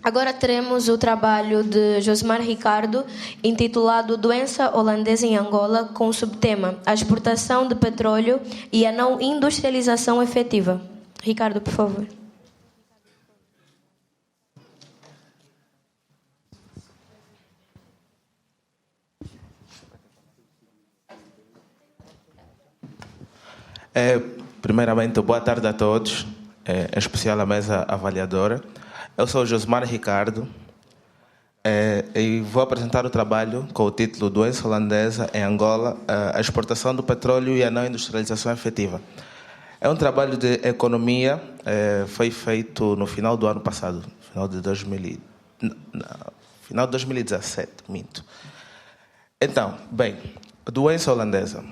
Agora teremos o trabalho de Josemar Ricardo, intitulado Doença Holandesa em Angola, com o subtema A exportação de petróleo e a não industrialização efetiva. Ricardo, por favor. Primeiramente, boa tarde a todos, em especial à mesa avaliadora. Eu sou o Josemar Ricardo e vou apresentar o trabalho com o título Doença Holandesa em Angola, a exportação do petróleo e a não industrialização efetiva. É um trabalho de economia, foi feito no final do ano passado, final de 2017, minto. Então, bem, doença holandesa.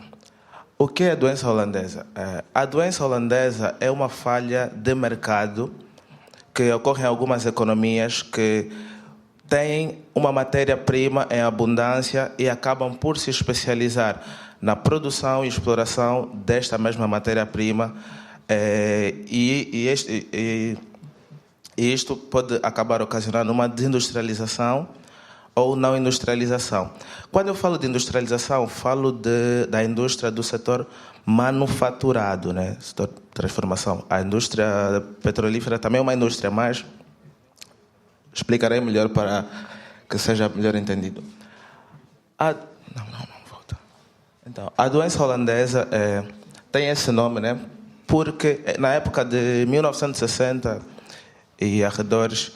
O que é a doença holandesa? A doença holandesa é uma falha de mercado que ocorre em algumas economias que têm uma matéria-prima em abundância e acabam por se especializar na produção e exploração desta mesma matéria-prima, e isto pode acabar ocasionando uma desindustrialização ou não industrialização. Quando eu falo de industrialização, falo da indústria do setor manufaturado, né? Setor de transformação. A indústria petrolífera também é uma indústria, mas explicarei melhor para que seja melhor entendido. Volta. Então, a doença holandesa tem esse nome, né? Porque na época de 1960 e arredores,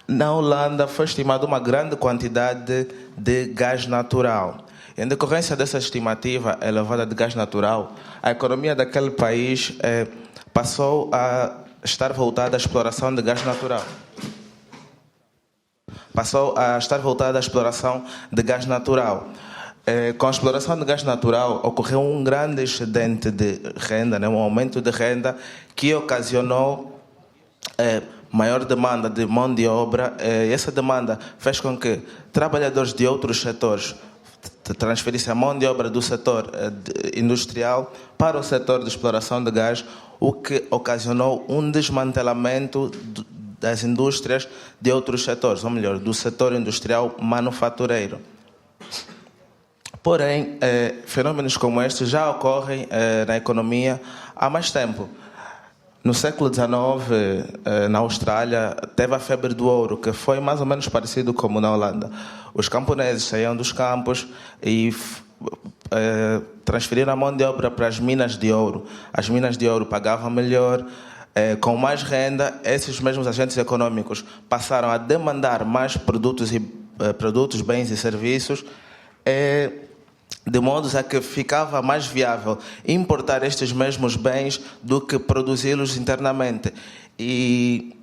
na Holanda foi estimada uma grande quantidade de gás natural. Em decorrência dessa estimativa elevada de gás natural, a economia daquele país passou a estar voltada à exploração de gás natural. Com a exploração de gás natural, ocorreu um grande excedente de renda, né, um aumento de renda que ocasionou maior demanda de mão de obra. Essa demanda fez com que trabalhadores de outros setores transferissem a mão de obra do setor industrial para o setor de exploração de gás, o que ocasionou um desmantelamento das indústrias de outros setores, ou melhor, do setor industrial manufatureiro. Porém, fenômenos como estes já ocorrem na economia há mais tempo. No século XIX, na Austrália, teve a febre do ouro, que foi mais ou menos parecido como na Holanda. Os camponeses saíam dos campos e transferiram a mão de obra para as minas de ouro. As minas de ouro pagavam melhor, com mais renda. Esses mesmos agentes econômicos passaram a demandar mais produtos, bens e serviços, de modo a que ficava mais viável importar estes mesmos bens do que produzi-los internamente. E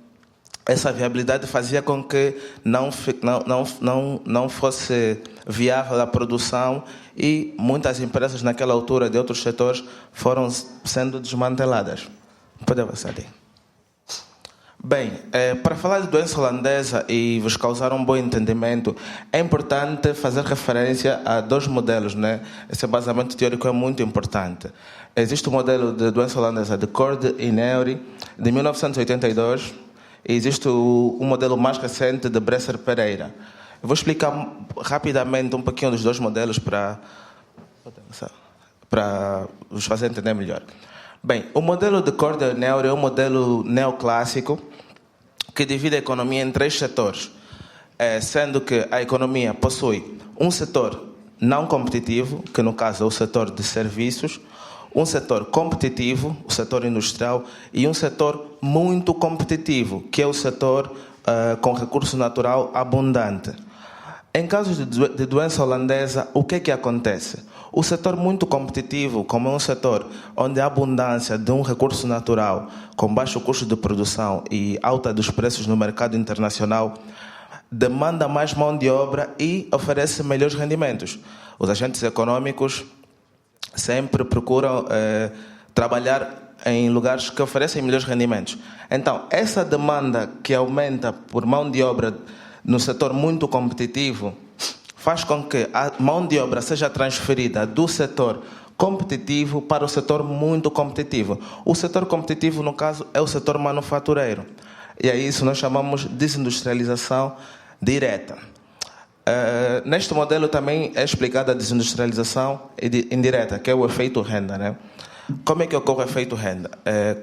essa viabilidade fazia com que não fosse viável a produção, e muitas empresas naquela altura de outros setores foram sendo desmanteladas. Pode avançar aí. Bem, para falar de doença holandesa e vos causar um bom entendimento, é importante fazer referência a dois modelos, né? Esse baseamento teórico é muito importante. Existe o modelo de doença holandesa de Cord e Neuri, de 1982, e existe o modelo mais recente de Bresser Pereira. Eu vou explicar rapidamente um pouquinho dos dois modelos para vos fazer entender melhor. Bem, o modelo de Cord e Neuri é um modelo neoclássico que divide a economia em três setores, sendo que a economia possui um setor não competitivo, que no caso é o setor de serviços, um setor competitivo, o setor industrial, e um setor muito competitivo, que é o setor com recurso natural abundante. Em casos de doença holandesa, o que é que acontece? O setor muito competitivo, como é um setor onde a abundância de um recurso natural com baixo custo de produção e alta dos preços no mercado internacional, demanda mais mão de obra e oferece melhores rendimentos. Os agentes econômicos sempre procuram trabalhar em lugares que oferecem melhores rendimentos. Então, essa demanda que aumenta por mão de obra no setor muito competitivo faz com que a mão de obra seja transferida do setor competitivo para o setor muito competitivo. O setor competitivo, no caso, é o setor manufatureiro. E a isso nós chamamos de desindustrialização direta. Neste modelo também é explicada a desindustrialização indireta, que é o efeito renda, né? Como é que ocorre o efeito renda?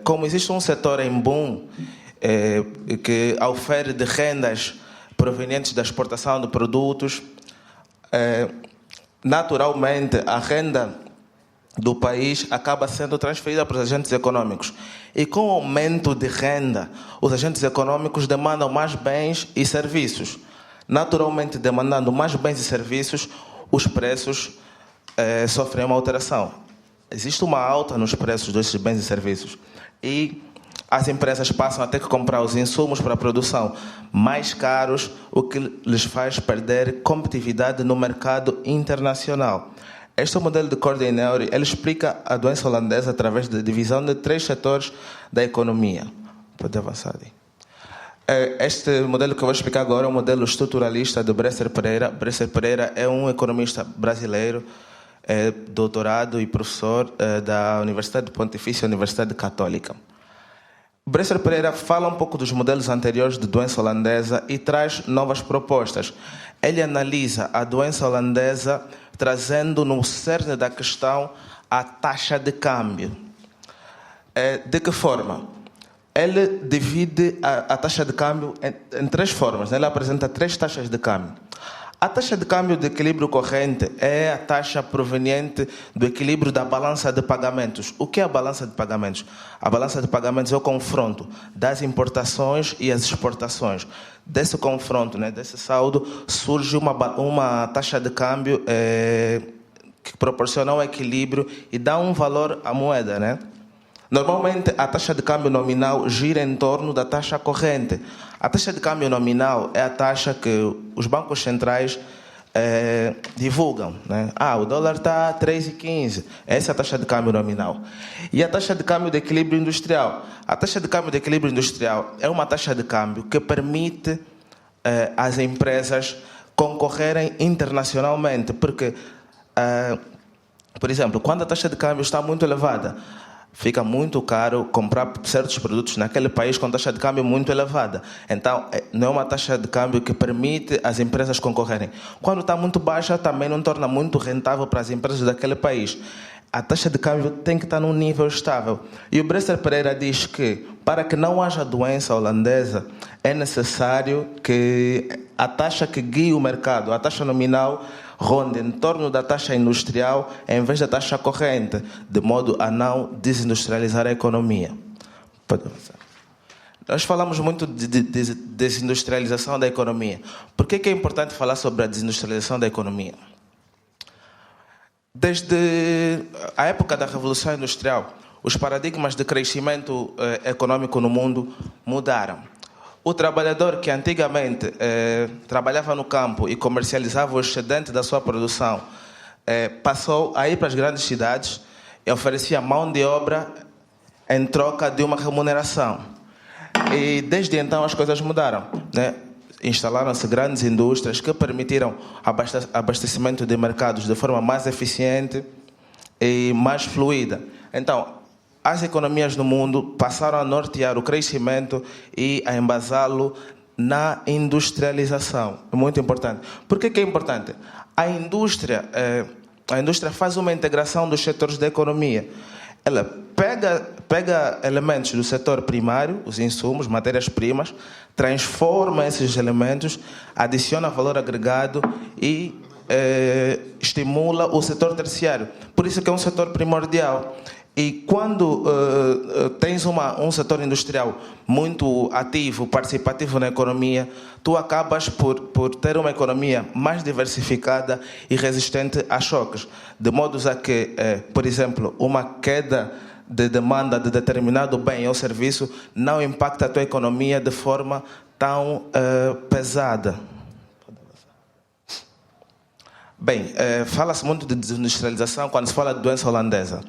Como existe um setor em boom que ofere de rendas provenientes da exportação de produtos, naturalmente a renda do país acaba sendo transferida para os agentes econômicos. E com o aumento de renda, os agentes econômicos demandam mais bens e serviços. Naturalmente, demandando mais bens e serviços, os preços sofrem uma alteração. Existe uma alta nos preços desses bens e serviços. E as empresas passam a ter que comprar os insumos para a produção mais caros, o que lhes faz perder competitividade no mercado internacional. Este é o modelo de Corday-Neuri. Ele explica a doença holandesa através da divisão de 3 setores da economia. Pode avançar aí. Este modelo que eu vou explicar agora é o modelo estruturalista de Bresser Pereira. Bresser Pereira é um economista brasileiro, doutorado e professor da Universidade Pontifícia Universidade Católica. Bresser Pereira fala um pouco dos modelos anteriores de doença holandesa e traz novas propostas. Ele analisa a doença holandesa trazendo no cerne da questão a taxa de câmbio. De que forma? Ele divide a taxa de câmbio em 3 formas. Ele apresenta 3 taxas de câmbio. A taxa de câmbio de equilíbrio corrente é a taxa proveniente do equilíbrio da balança de pagamentos. O que é a balança de pagamentos? A balança de pagamentos é o confronto das importações e as exportações. Desse confronto, né, desse saldo, surge uma taxa de câmbio que proporciona um equilíbrio e dá um valor à moeda, né? Normalmente, a taxa de câmbio nominal gira em torno da taxa corrente. A taxa de câmbio nominal é a taxa que os bancos centrais divulgam, né? O dólar está a 3,15. Essa é a taxa de câmbio nominal. E a taxa de câmbio de equilíbrio industrial? A taxa de câmbio de equilíbrio industrial é uma taxa de câmbio que permite às empresas concorrerem internacionalmente. Porque, por exemplo, quando a taxa de câmbio está muito elevada, fica muito caro comprar certos produtos naquele país com taxa de câmbio muito elevada. Então, não é uma taxa de câmbio que permite as empresas concorrerem. Quando está muito baixa, também não torna muito rentável para as empresas daquele país. A taxa de câmbio tem que estar num nível estável. E o Bresser Pereira diz que, para que não haja doença holandesa, é necessário que a taxa que guie o mercado, a taxa nominal, ronde em torno da taxa industrial em vez da taxa corrente, de modo a não desindustrializar a economia. Nós falamos muito de desindustrialização da economia. Por que é importante falar sobre a desindustrialização da economia? Desde a época da Revolução Industrial, os paradigmas de crescimento econômico no mundo mudaram. O trabalhador que antigamente trabalhava no campo e comercializava o excedente da sua produção passou a ir para as grandes cidades e oferecia mão de obra em troca de uma remuneração. E desde então as coisas mudaram, né? Instalaram-se grandes indústrias que permitiram abastecimento de mercados de forma mais eficiente e mais fluida. Então, as economias no mundo passaram a nortear o crescimento e a embasá-lo na industrialização. É muito importante. Por que é importante? A indústria faz uma integração dos setores da economia. Ela pega elementos do setor primário, os insumos, matérias-primas, transforma esses elementos, adiciona valor agregado e estimula o setor terciário. Por isso que é um setor primordial. E quando tens um setor industrial muito ativo, participativo na economia, tu acabas por ter uma economia mais diversificada e resistente a choques. De modo a que, por exemplo, uma queda de demanda de determinado bem ou serviço não impacta a tua economia de forma tão pesada. Bem, fala-se muito de desindustrialização quando se fala de doença holandesa.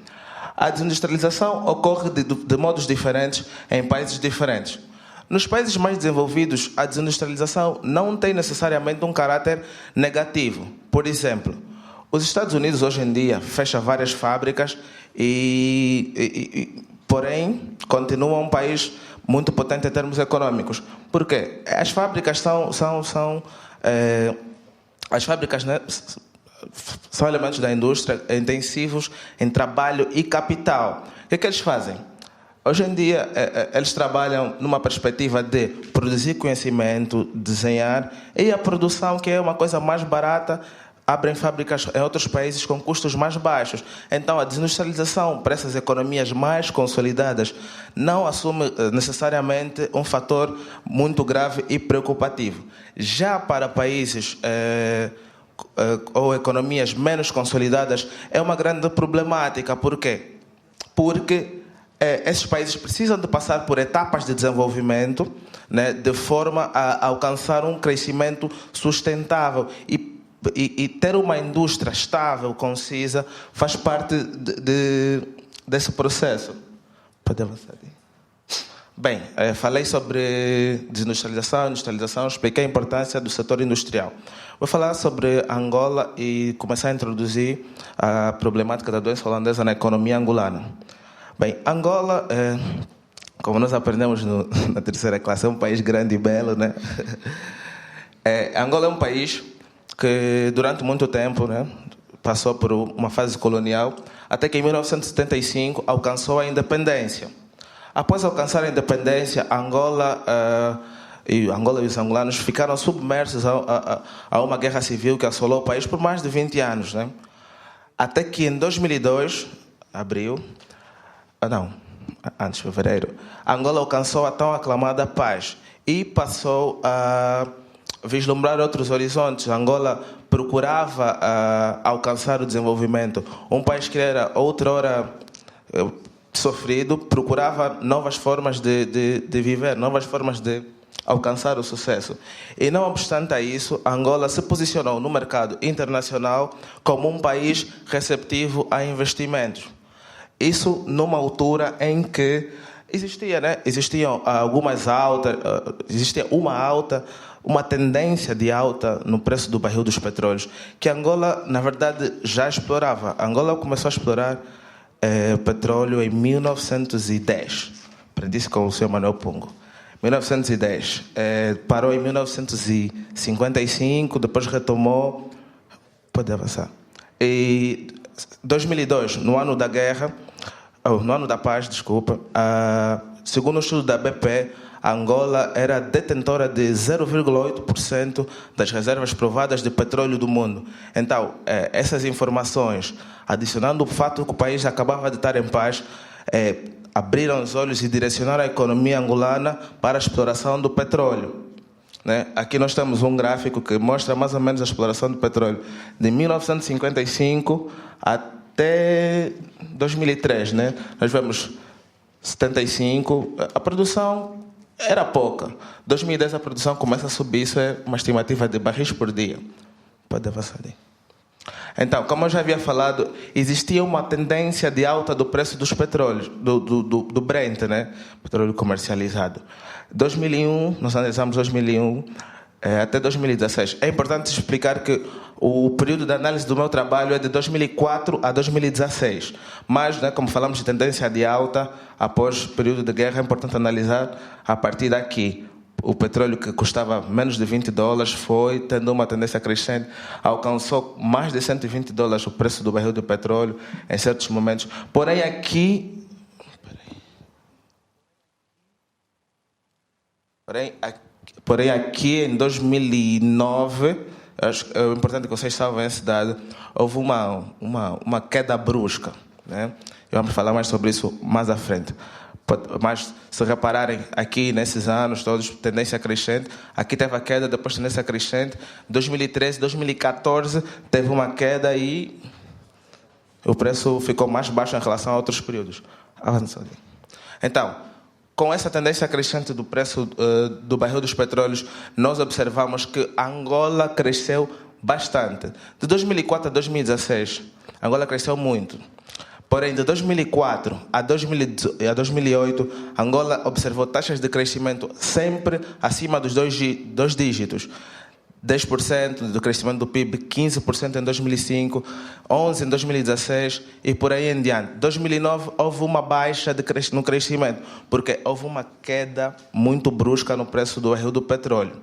A desindustrialização ocorre de modos diferentes em países diferentes. Nos países mais desenvolvidos, a desindustrialização não tem necessariamente um caráter negativo. Por exemplo, os Estados Unidos hoje em dia fecham várias fábricas porém, continua um país muito potente em termos econômicos. Por quê? As fábricas as fábricas, né, são elementos da indústria intensivos em trabalho e capital. O que é que eles fazem? Hoje em dia, eles trabalham numa perspectiva de produzir conhecimento, desenhar, e a produção, que é uma coisa mais barata, abrem fábricas em outros países com custos mais baixos. Então, a desindustrialização para essas economias mais consolidadas não assume necessariamente um fator muito grave e preocupativo. Já para países ou economias menos consolidadas, é uma grande problemática. Por quê? Porque esses países precisam de passar por etapas de desenvolvimento, né, de forma a alcançar um crescimento sustentável. E ter uma indústria estável, concisa, faz parte desse processo. Pode avançar. Bem, falei sobre desindustrialização, industrialização, expliquei a importância do setor industrial. Vou falar sobre Angola e começar a introduzir a problemática da doença holandesa na economia angolana. Bem, Angola, como nós aprendemos na terceira classe, é um país grande e belo, né? Angola é um país que durante muito tempo, né, passou por uma fase colonial, até que em 1975 alcançou a independência. Após alcançar a independência, Angola e os angolanos ficaram submersos a uma guerra civil que assolou o país por mais de 20 anos. Né? Até que em 2002, antes de fevereiro, Angola alcançou a tão aclamada paz e passou a vislumbrar outros horizontes. Angola procurava alcançar o desenvolvimento. Um país que era outrora sofrido, procurava novas formas de viver, novas formas de alcançar o sucesso. E não obstante a isso, Angola se posicionou no mercado internacional como um país receptivo a investimentos. Isso numa altura em que existiam algumas altas, existia uma tendência de alta no preço do barril dos petróleos, que Angola, na verdade, já explorava. Angola começou a explorar petróleo em 1910. Aprendi-se com o Sr. Manuel Pungo. 1910. Parou em 1955, depois retomou. Pode avançar. E 2002, no ano da guerra, no ano da paz, desculpa, segundo o estudo da BP, Angola era detentora de 0,8% das reservas provadas de petróleo do mundo. Então, essas informações, adicionando o fato que o país acabava de estar em paz, abriram os olhos e direcionaram a economia angolana para a exploração do petróleo. Né? Aqui nós temos um gráfico que mostra mais ou menos a exploração do petróleo de 1955 até 2003. Né? Nós vemos 75, a produção era pouca. 2010 a produção começa a subir, isso é uma estimativa de barris por dia. Pode avançar ali. Então, como eu já havia falado, existia uma tendência de alta do preço dos petróleos, do Brent, né? Petróleo comercializado. 2001, nós analisamos 2001 até 2016. É importante explicar que o período de análise do meu trabalho é de 2004 a 2016. Mas, né, como falamos de tendência de alta, após o período de guerra, é importante analisar a partir daqui. O petróleo que custava menos de $20 foi tendo uma tendência crescente, alcançou mais de $120 o preço do barril de petróleo em certos momentos. Porém, aqui em 2009, acho que é importante que vocês saibam esse dado, houve uma queda brusca. Né? Vamos falar mais sobre isso mais à frente. Mas, se repararem, aqui nesses anos todos, tendência crescente. Aqui teve a queda, depois tendência crescente. 2013, 2014, teve uma queda e o preço ficou mais baixo em relação a outros períodos. Avançando. Então, com essa tendência crescente do preço do barril dos petróleos, nós observamos que Angola cresceu bastante. De 2004 a 2016, Angola cresceu muito. Porém, de 2004 a 2008, Angola observou taxas de crescimento sempre acima dos dois dígitos. 10% do crescimento do PIB, 15% em 2005, 11% em 2016 e por aí em diante. Em 2009 houve uma baixa no crescimento, porque houve uma queda muito brusca no preço do barril do petróleo.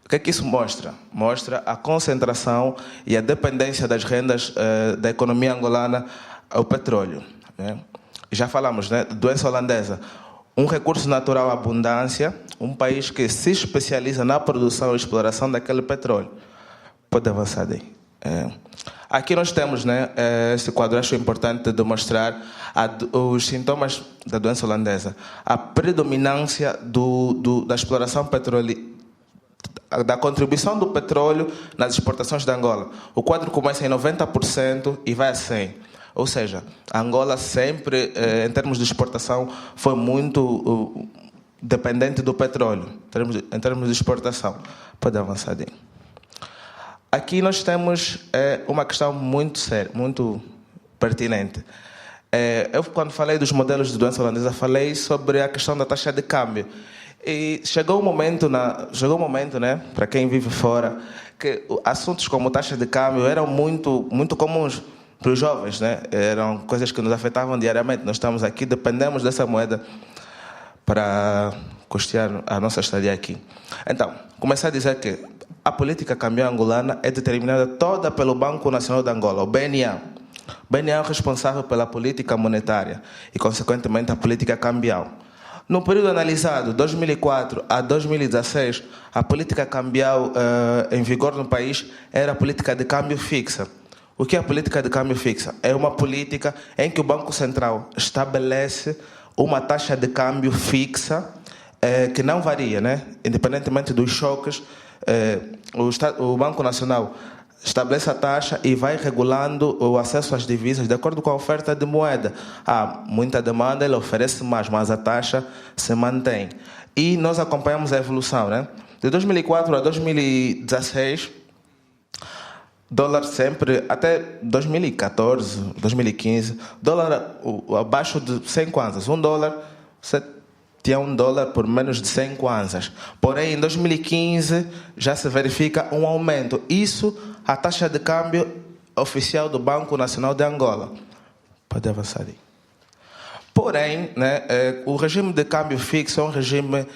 O que é que isso mostra? Mostra a concentração e a dependência das rendas da economia angolana ao petróleo. Né? Já falamos, né? Doença holandesa. Um recurso natural abundância, um país que se especializa na produção e exploração daquele petróleo. Pode avançar daí. Aqui nós temos, né, esse quadro, acho importante demonstrar os sintomas da doença holandesa. A predominância da exploração petrolífera, da contribuição do petróleo nas exportações da Angola. O quadro começa em 90% e vai a 100%. Ou seja, a Angola sempre, em termos de exportação, foi muito dependente do petróleo, em termos de exportação. Pode avançar aí. Aqui nós temos uma questão muito séria, muito pertinente. Eu, quando falei dos modelos de doença holandesa, falei sobre a questão da taxa de câmbio. E chegou um momento, né, para quem vive fora, que assuntos como taxa de câmbio eram muito, muito comuns para os jovens, né? Eram coisas que nos afetavam diariamente. Nós estamos aqui, dependemos dessa moeda para custear a nossa estadia aqui. Então, começar a dizer que a política cambial angolana é determinada toda pelo Banco Nacional de Angola, o BNA. O BNA é o responsável pela política monetária e, consequentemente, a política cambial. No período analisado, 2004 a 2016, a política cambial em vigor no país era a política de câmbio fixa. O que é a política de câmbio fixa? É uma política em que o Banco Central estabelece uma taxa de câmbio fixa que não varia, né? Independentemente dos choques, o Banco Nacional estabelece a taxa e vai regulando o acesso às divisas de acordo com a oferta de moeda. Há muita demanda, ele oferece mais, mas a taxa se mantém. E nós acompanhamos a evolução, né? De 2004 a 2016, dólar sempre, até 2014, 2015, dólar abaixo de 100 kwanzas. Você tinha $1 por menos de 100 kwanzas. Porém, em 2015, já se verifica um aumento. Isso, a taxa de câmbio oficial do Banco Nacional de Angola. Pode avançar aí. Porém, né, o regime de câmbio fixo é um regime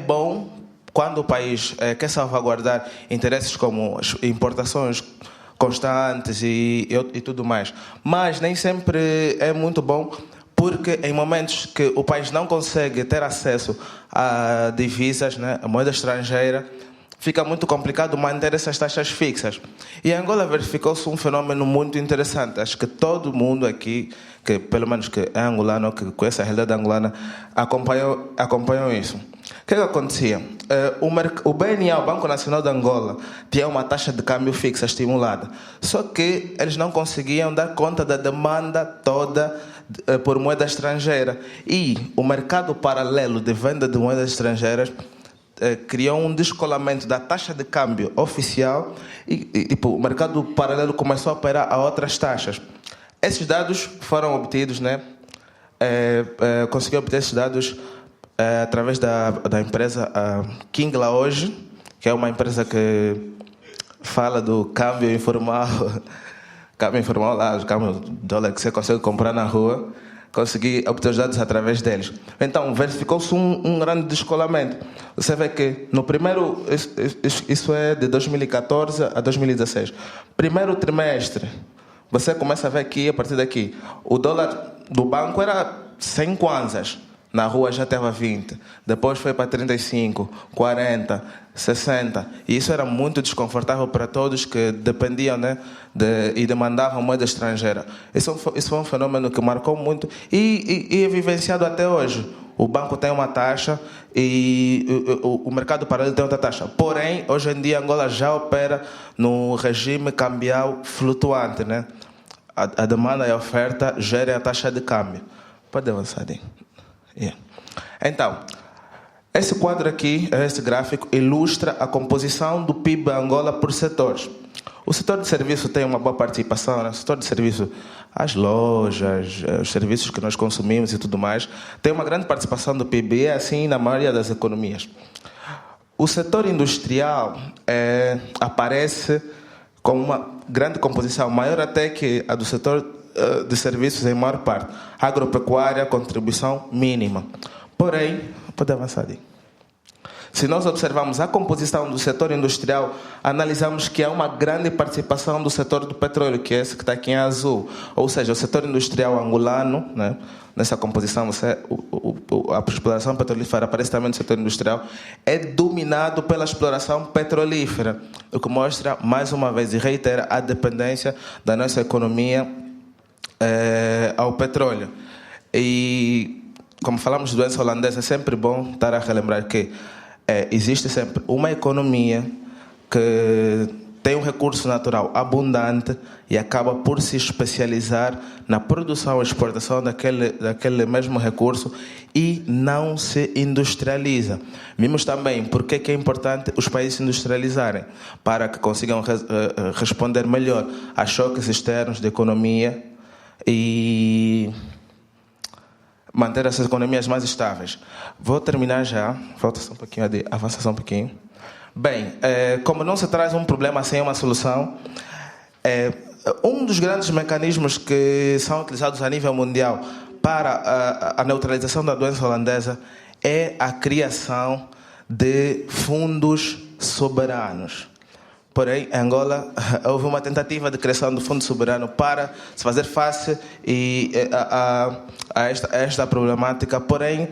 bom quando o país quer salvaguardar interesses como importações constantes e tudo mais. Mas nem sempre é muito bom, porque em momentos que o país não consegue ter acesso a divisas, né, a moeda estrangeira, fica muito complicado manter essas taxas fixas. E em Angola verificou-se um fenômeno muito interessante. Acho que todo mundo aqui, que pelo menos que é angolano, que conhece a realidade angolana, acompanhou isso. O que acontecia? O BNA, o Banco Nacional de Angola, tinha uma taxa de câmbio fixa estimulada. Só que eles não conseguiam dar conta da demanda toda por moeda estrangeira. E o mercado paralelo de venda de moedas estrangeiras criou um descolamento da taxa de câmbio oficial e o mercado paralelo começou a operar a outras taxas. Esses dados foram obtidos, né? Consegui obter esses dados através da empresa King Laoge, que é uma empresa que fala do câmbio informal, câmbio informal lá, o câmbio dólar que você consegue comprar na rua. Consegui obter os dados através deles. Então, verificou-se um grande descolamento. Você vê que no primeiro... Isso é de 2014 a 2016. Primeiro trimestre, você começa a ver aqui, a partir daqui, o dólar do banco era 100 kwanzas. Na rua já estava 20. Depois foi para 35, 40, 60. E isso era muito desconfortável para todos que dependiam, né, e demandavam moeda estrangeira. Isso foi um fenômeno que marcou muito e é vivenciado até hoje. O banco tem uma taxa e o mercado paralelo tem outra taxa. Porém, hoje em dia, Angola já opera no regime cambial flutuante, né? A demanda e a oferta gerem a taxa de câmbio. Pode avançar aí. Yeah. Então, esse quadro aqui, esse gráfico, ilustra a composição do PIB da Angola por setores. O setor de serviço tem uma boa participação, né? O setor de serviço, as lojas, os serviços que nós consumimos e tudo mais, tem uma grande participação do PIB, e é assim na maioria das economias. O setor industrial aparece com uma grande composição, maior até que a do setor de serviços em maior parte. Agropecuária, contribuição mínima. Porém, pode avançar aí. Se nós observarmos a composição do setor industrial, analisamos que há uma grande participação do setor do petróleo, que é esse que está aqui em azul. Ou seja, o setor industrial angolano, né, nessa composição, a exploração petrolífera aparece também no setor industrial, é dominado pela exploração petrolífera, o que mostra, mais uma vez, e reitera a dependência da nossa economia ao petróleo. E, como falamos de doença holandesa, é sempre bom estar a relembrar que existe sempre uma economia que tem um recurso natural abundante e acaba por se especializar na produção e exportação daquele mesmo recurso e não se industrializa. Vimos também porque é importante os países se industrializarem, para que consigam responder melhor a choques externos de economia e manter essas economias mais estáveis. Vou terminar já. Falta só um pouquinho, avança só um pouquinho. Bem, como não se traz um problema sem uma solução, um dos grandes mecanismos que são utilizados a nível mundial para a neutralização da doença holandesa é a criação de fundos soberanos. Porém, em Angola, houve uma tentativa de criação do Fundo Soberano para se fazer face a esta problemática. Porém,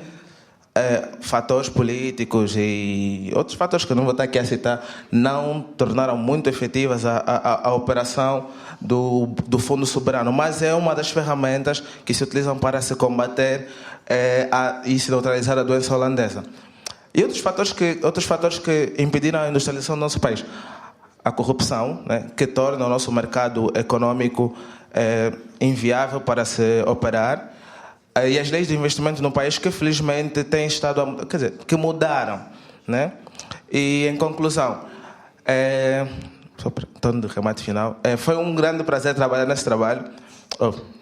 fatores políticos e outros fatores que não vou estar aqui a citar não tornaram muito efetivas a operação do Fundo Soberano. Mas é uma das ferramentas que se utilizam para se combater e se neutralizar a doença holandesa. E outros fatores que impediram a industrialização do nosso país. A corrupção, né, que torna o nosso mercado econômico inviável para se operar, e as leis de investimento no país que felizmente têm estado, que mudaram, né? E em conclusão, só para torno de remate final, foi um grande prazer trabalhar nesse trabalho,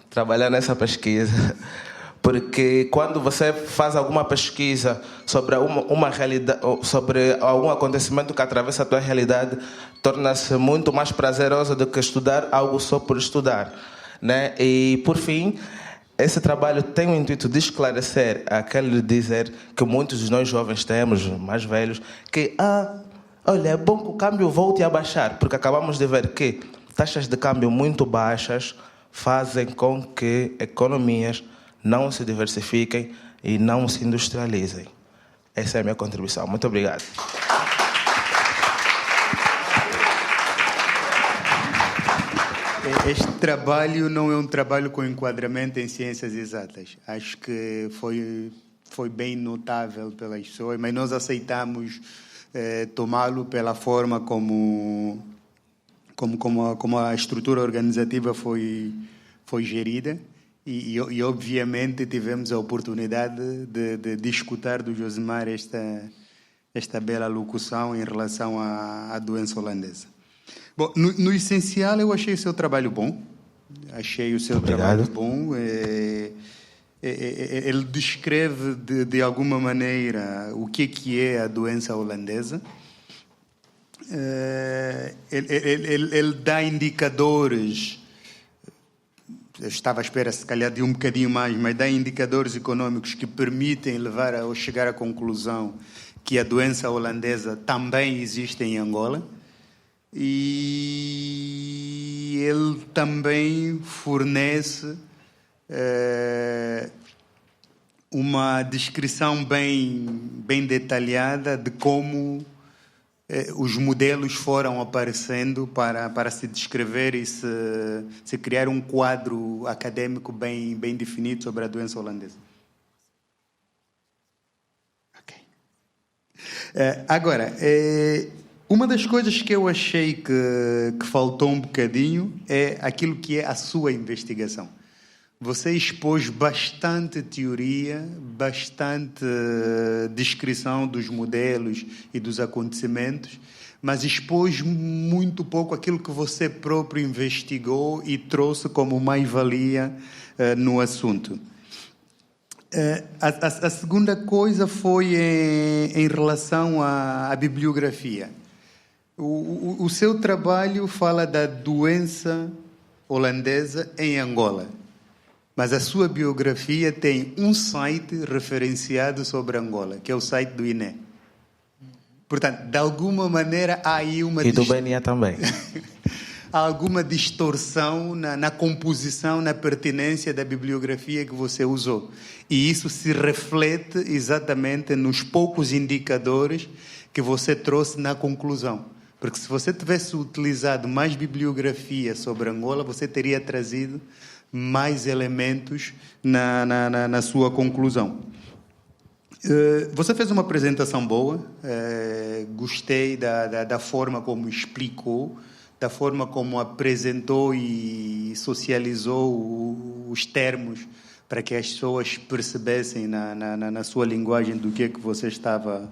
trabalhar nessa pesquisa. Porque quando você faz alguma pesquisa sobre uma realidade, sobre algum acontecimento que atravessa a tua realidade, torna-se muito mais prazeroso do que estudar algo só por estudar, né? E, por fim, esse trabalho tem o intuito de esclarecer aquele dizer que muitos de nós jovens temos, mais velhos, que, olha, é bom que o câmbio volte a baixar, porque acabamos de ver que taxas de câmbio muito baixas fazem com que economias não se diversifiquem e não se industrializem. Essa é a minha contribuição. Muito obrigado. Este trabalho não é um trabalho com enquadramento em ciências exatas. Acho que foi bem notável pelas pessoas, mas nós aceitamos tomá-lo pela forma como a estrutura organizativa foi gerida. E obviamente tivemos a oportunidade de escutar do Josemar esta bela locução em relação à doença holandesa. Bom, no essencial eu achei o seu trabalho bom. Trabalho bom. Ele descreve de alguma maneira o que é a doença holandesa. Ele dá indicadores. Eu estava à espera, se calhar, de um bocadinho mais, mas dá indicadores econômicos que permitem levar ou chegar à conclusão que a doença holandesa também existe em Angola. E ele também fornece uma descrição bem detalhada de como os modelos foram aparecendo para se descrever e se criar um quadro acadêmico bem definido sobre a doença holandesa. Ok. Agora, uma das coisas que eu achei que faltou um bocadinho é aquilo que é a sua investigação. Você expôs bastante teoria, bastante descrição dos modelos e dos acontecimentos, mas expôs muito pouco aquilo que você próprio investigou e trouxe como mais-valia no assunto. A segunda coisa foi em relação à bibliografia. O seu trabalho fala da doença holandesa em Angola, mas a sua biografia tem um site referenciado sobre Angola, que é o site do INE. Portanto, de alguma maneira há aí uma... E do BNE também. Há alguma distorção na composição, na pertinência da bibliografia que você usou. E isso se reflete exatamente nos poucos indicadores que você trouxe na conclusão. Porque se você tivesse utilizado mais bibliografia sobre Angola, você teria trazido mais elementos na sua conclusão. Você fez uma apresentação boa, gostei da forma como explicou, da forma como apresentou e socializou os termos para que as pessoas percebessem na sua linguagem do que é que você estava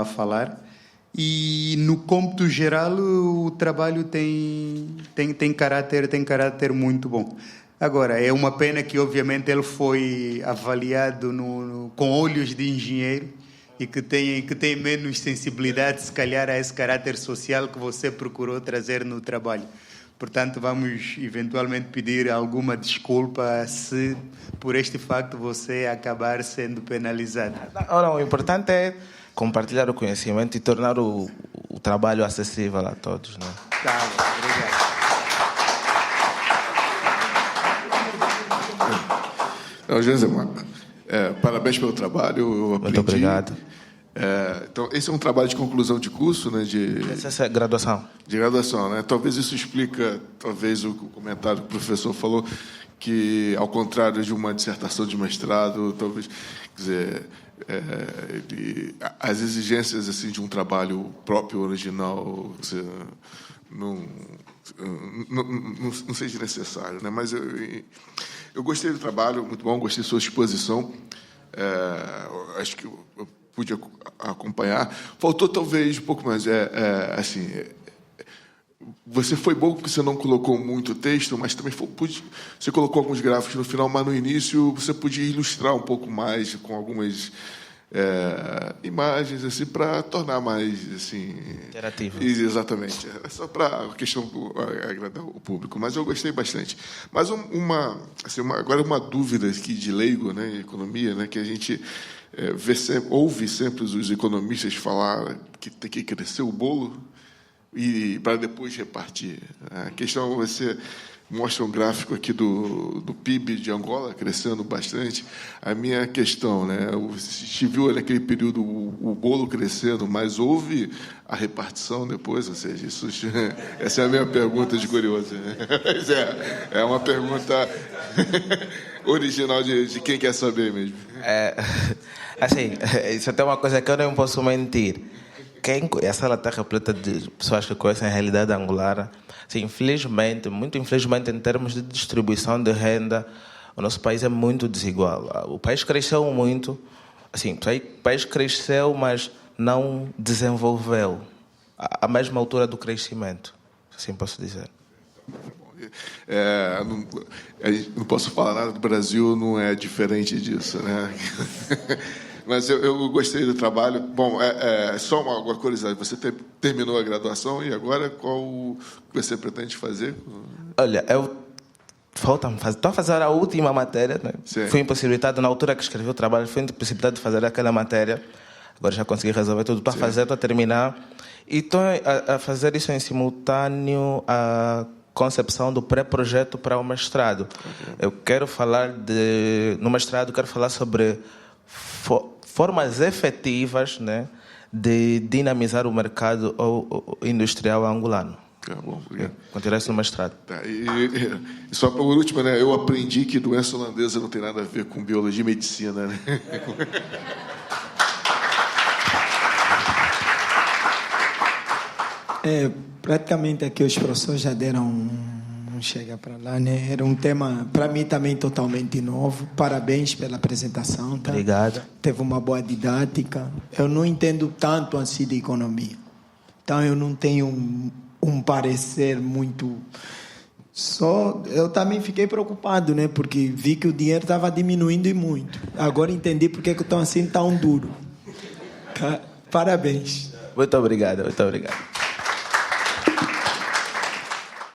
a falar. E no cômputo geral o trabalho tem caráter muito bom. Agora, é uma pena que obviamente ele foi avaliado com olhos de engenheiro e que tem menos sensibilidade, se calhar, a esse caráter social que você procurou trazer no trabalho. Portanto, vamos eventualmente pedir alguma desculpa se por este facto você acabar sendo penalizado. Não, o importante é compartilhar o conhecimento e tornar o trabalho acessível a todos, né? Tá, obrigado. Josemar, parabéns pelo trabalho. Eu aprendi. Muito obrigado. Então, esse é um trabalho de conclusão de curso, né? Essa é graduação. De graduação, né? Talvez isso explica, o comentário que o professor falou, que, ao contrário de uma dissertação de mestrado, talvez, quer dizer, as exigências assim de um trabalho próprio, original, quer dizer, não seja necessário, né? Mas eu gostei do trabalho, muito bom, gostei da sua exposição. Acho que eu pude acompanhar. Faltou talvez um pouco mais. Assim, você foi bom porque você não colocou muito texto, mas também você colocou alguns gráficos no final, mas no início você podia ilustrar um pouco mais com algumas imagens assim para tornar mais assim interativo. Exatamente, só para a questão agradar o público, mas eu gostei bastante. Mas agora uma dúvida aqui de leigo, né, em economia, né, que a gente ouve sempre os economistas falar que tem que crescer o bolo e para depois repartir. A questão, você mostra um gráfico aqui do PIB de Angola crescendo bastante. A minha questão, né, se viu naquele período o bolo crescendo, mas houve a repartição depois, ou seja, essa é a minha pergunta de curioso. Mas é uma pergunta original de quem quer saber mesmo. Assim, isso é até uma coisa que eu não posso mentir. A sala está repleta de pessoas que conhecem a realidade angolana. Assim, muito infelizmente, em termos de distribuição de renda, o nosso país é muito desigual. O país cresceu muito, assim, o país cresceu, mas não desenvolveu à mesma altura do crescimento, assim posso dizer. Não posso falar nada do Brasil, não é diferente disso, né? Mas eu gostei do trabalho. Bom, só uma curiosidade. Você terminou a graduação e agora qual você pretende fazer? Olha, estou a fazer a última matéria, né? Fui impossibilitado, na altura que escrevi o trabalho, fui impossibilitado de fazer aquela matéria. Agora já consegui resolver tudo. Estou a fazer, estou a terminar. E estou a fazer isso em simultâneo a concepção do pré-projeto para o mestrado. Eu quero falar no mestrado, quero falar sobre formas efetivas, né, de dinamizar o mercado industrial angolano. Bom, obrigado. Continuar isso no mestrado. Tá, e só por último, né, eu aprendi que doença holandesa não tem nada a ver com biologia e medicina, né? Praticamente aqui os professores já deram chega para lá, né? Era um tema para mim também totalmente novo. Parabéns pela apresentação, tá? Obrigado. Teve uma boa didática. Eu não entendo tanto assim de economia, então eu não tenho um parecer muito Só eu também fiquei preocupado, né? Porque vi que o dinheiro estava diminuindo e muito. Agora entendi porque que estão assim tão duro. Tá? Parabéns. Muito obrigado, muito obrigado.